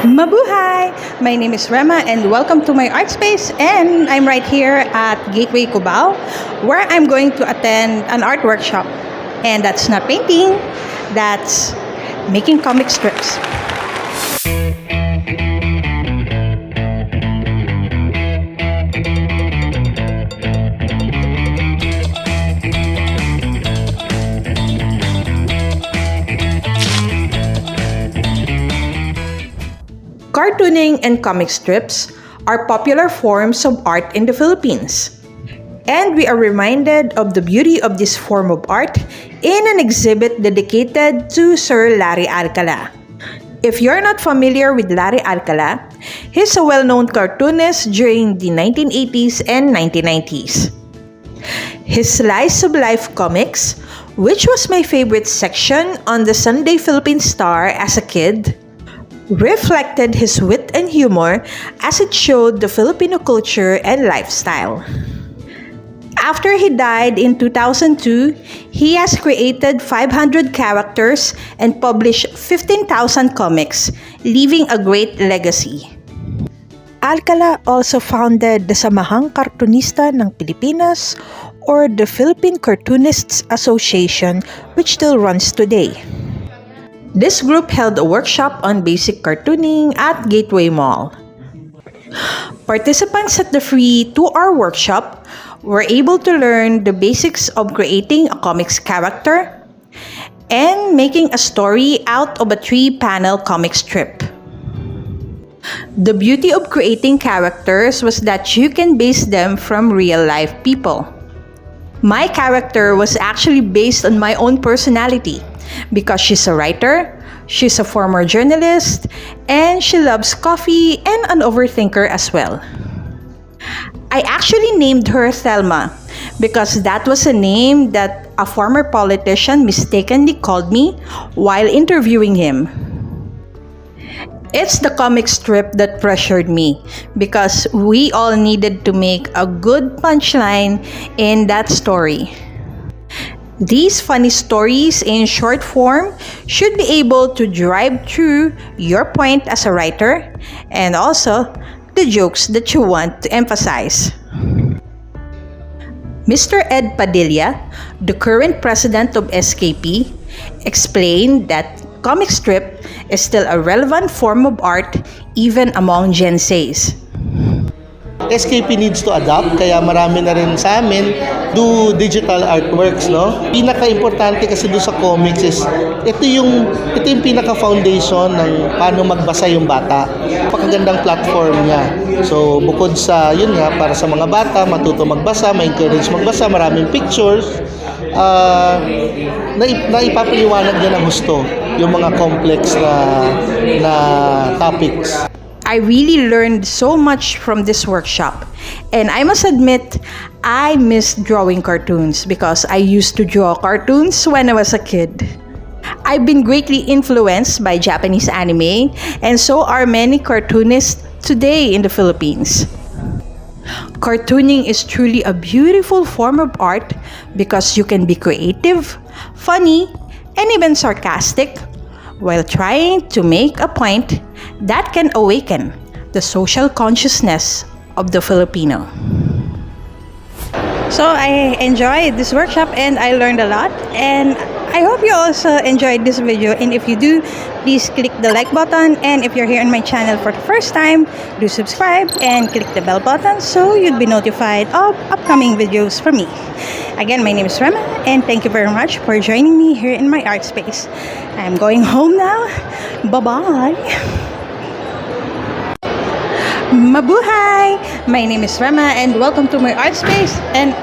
Mabuhay! My name is Rema and welcome to my art space, and I'm right here at Gateway Cubao where I'm going to attend an art workshop. And that's not painting, that's making comic strips. Cartooning and comic strips are popular forms of art in the Philippines. And we are reminded of the beauty of this form of art in an exhibit dedicated to Sir Larry Alcala. If you're not familiar with Larry Alcala, he's a well-known cartoonist during the 1980s and 1990s. His Slice of Life comics, which was my favorite section on the Sunday Philippine Star as a kid, reflected his wit and humor as it showed the Filipino culture and lifestyle. After he died in 2002, he has created 500 characters and published 15,000 comics, leaving a great legacy. Alcala also founded the Samahang Kartunista ng Pilipinas, or the Philippine Cartoonists Association, which still runs today. This group held a workshop on basic cartooning at Gateway Mall. Participants at the free 2-hour workshop were able to learn the basics of creating a comics character and making a story out of a 3-panel comic strip. The beauty of creating characters was that you can base them from real-life people. My character was actually based on my own personality, because she's a writer, she's a former journalist, and she loves coffee and an overthinker as well. I actually named her Thelma because that was a name that a former politician mistakenly called me while interviewing him. It's the comic strip that pressured me because we all needed to make a good punchline in that story. These funny stories in short form should be able to drive through your point as a writer and also the jokes that you want to emphasize. Mr. Ed Padilla, the current president of SKP, explained that comic strip is still a relevant form of art even among Gen Zs. SKP needs to adapt, kaya marami na rin sa amin do digital artworks, no? Pinaka-importante kasi do sa comics is ito yung pinaka-foundation ng paano magbasa yung bata. Napakagandang platform niya. So bukod sa yun nga, para sa mga bata matuto magbasa, ma-encourage magbasa, maraming pictures, naipapaliwanag niya ng husto yung mga complex na topics. I really learned so much from this workshop, and I must admit, I miss drawing cartoons because I used to draw cartoons when I was a kid. I've been greatly influenced by Japanese anime, and so are many cartoonists today in the Philippines. Cartooning is truly a beautiful form of art because you can be creative, funny, and even sarcastic while trying to make a point that can awaken the social consciousness of the Filipino. So I enjoyed this workshop and I learned a lot, and I hope you also enjoyed this video, and if you do, please click the like button, and if you're here on my channel for the first time, do subscribe and click the bell button so you'd be notified of upcoming videos from me. Again, my name is Rema, and thank you very much for joining me here in my art space. I'm going home now. Bye-bye! Mabuhay! My name is Rema and welcome to my art space, and